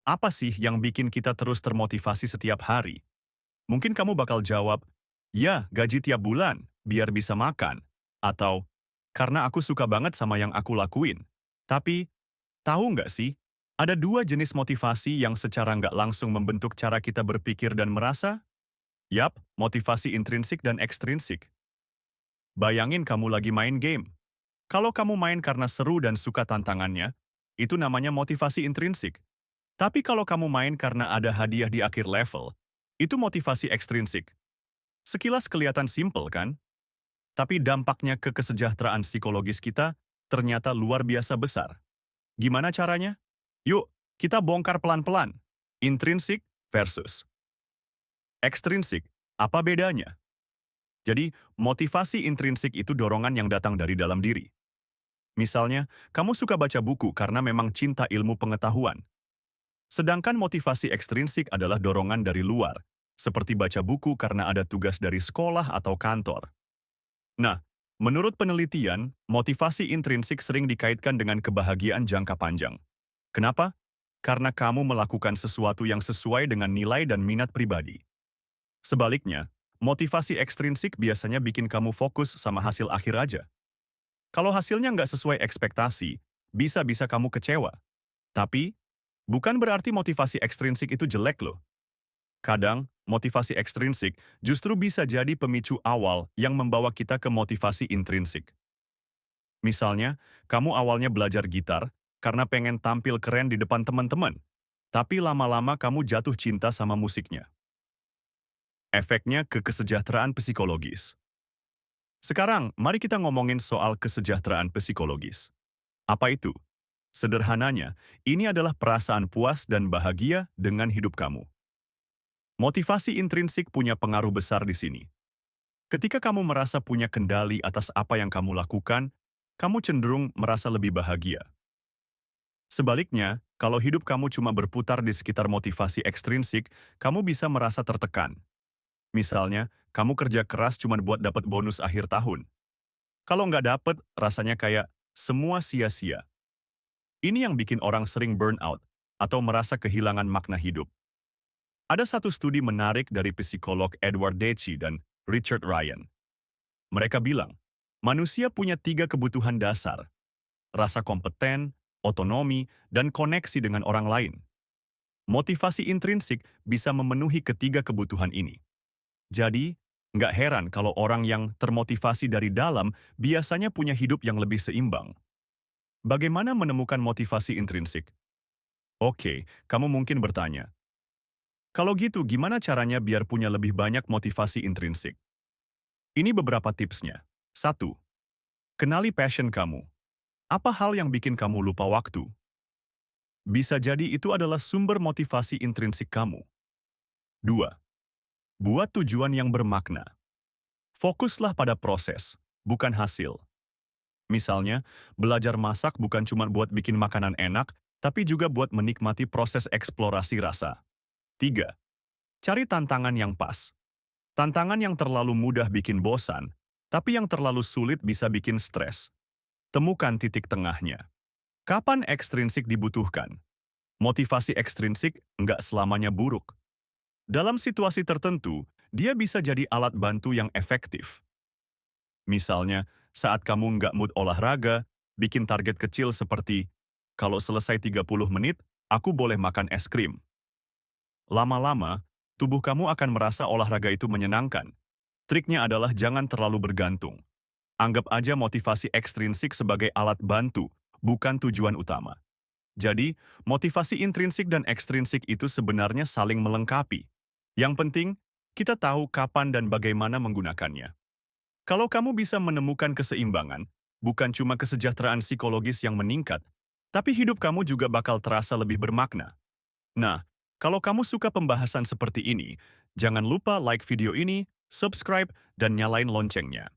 Apa sih yang bikin kita terus termotivasi setiap hari? Mungkin kamu bakal jawab, ya gaji tiap bulan, biar bisa makan. Atau, karena aku suka banget sama yang aku lakuin. Tapi, tahu nggak sih, ada dua jenis motivasi yang secara nggak langsung membentuk cara kita berpikir dan merasa? Yap, motivasi intrinsik dan ekstrinsik. Bayangin kamu lagi main game. Kalau kamu main karena seru dan suka tantangannya, itu namanya motivasi intrinsik. Tapi kalau kamu main karena ada hadiah di akhir level, itu motivasi ekstrinsik. Sekilas kelihatan simpel kan? Tapi dampaknya ke kesejahteraan psikologis kita ternyata luar biasa besar. Gimana caranya? Yuk, kita bongkar pelan-pelan. Intrinsik versus ekstrinsik. Apa bedanya? Jadi, motivasi intrinsik itu dorongan yang datang dari dalam diri. Misalnya, kamu suka baca buku karena memang cinta ilmu pengetahuan. Sedangkan motivasi ekstrinsik adalah dorongan dari luar, seperti baca buku karena ada tugas dari sekolah atau kantor. Nah, menurut penelitian, motivasi intrinsik sering dikaitkan dengan kebahagiaan jangka panjang. Kenapa? Karena kamu melakukan sesuatu yang sesuai dengan nilai dan minat pribadi. Sebaliknya, motivasi ekstrinsik biasanya bikin kamu fokus sama hasil akhir aja. Kalau hasilnya nggak sesuai ekspektasi, bisa-bisa kamu kecewa. Tapi, bukan berarti motivasi ekstrinsik itu jelek loh. Kadang, motivasi ekstrinsik justru bisa jadi pemicu awal yang membawa kita ke motivasi intrinsik. Misalnya, kamu awalnya belajar gitar karena pengen tampil keren di depan teman-teman, tapi lama-lama kamu jatuh cinta sama musiknya. Efeknya ke kesejahteraan psikologis. Sekarang, mari kita ngomongin soal kesejahteraan psikologis. Apa itu? Sederhananya, ini adalah perasaan puas dan bahagia dengan hidup kamu. Motivasi intrinsik punya pengaruh besar di sini. Ketika kamu merasa punya kendali atas apa yang kamu lakukan, kamu cenderung merasa lebih bahagia. Sebaliknya, kalau hidup kamu cuma berputar di sekitar motivasi ekstrinsik, kamu bisa merasa tertekan. Misalnya, kamu kerja keras cuma buat dapat bonus akhir tahun. Kalau nggak dapat, rasanya kayak semua sia-sia. Ini yang bikin orang sering burnout atau merasa kehilangan makna hidup. Ada satu studi menarik dari psikolog Edward Deci dan Richard Ryan. Mereka bilang, manusia punya 3 kebutuhan dasar: rasa kompeten, otonomi, dan koneksi dengan orang lain. Motivasi intrinsik bisa memenuhi ketiga kebutuhan ini. Jadi, nggak heran kalau orang yang termotivasi dari dalam biasanya punya hidup yang lebih seimbang. Bagaimana menemukan motivasi intrinsik? Oke, kamu mungkin bertanya, kalau gitu gimana caranya biar punya lebih banyak motivasi intrinsik? Ini beberapa tipsnya. 1. Kenali passion kamu. Apa hal yang bikin kamu lupa waktu? Bisa jadi itu adalah sumber motivasi intrinsik kamu. 2. Buat tujuan yang bermakna. Fokuslah pada proses, bukan hasil. Misalnya, belajar masak bukan cuma buat bikin makanan enak, tapi juga buat menikmati proses eksplorasi rasa. 3. Cari tantangan yang pas. Tantangan yang terlalu mudah bikin bosan, tapi yang terlalu sulit bisa bikin stres. Temukan titik tengahnya. Kapan ekstrinsik dibutuhkan? Motivasi ekstrinsik nggak selamanya buruk. Dalam situasi tertentu, dia bisa jadi alat bantu yang efektif. Misalnya, saat kamu nggak mood olahraga, bikin target kecil seperti, kalau selesai 30 menit, aku boleh makan es krim. Lama-lama, tubuh kamu akan merasa olahraga itu menyenangkan. Triknya adalah jangan terlalu bergantung. Anggap aja motivasi ekstrinsik sebagai alat bantu, bukan tujuan utama. Jadi, motivasi intrinsik dan ekstrinsik itu sebenarnya saling melengkapi. Yang penting, kita tahu kapan dan bagaimana menggunakannya. Kalau kamu bisa menemukan keseimbangan, bukan cuma kesejahteraan psikologis yang meningkat, tapi hidup kamu juga bakal terasa lebih bermakna. Nah, kalau kamu suka pembahasan seperti ini, jangan lupa like video ini, subscribe, dan nyalain loncengnya.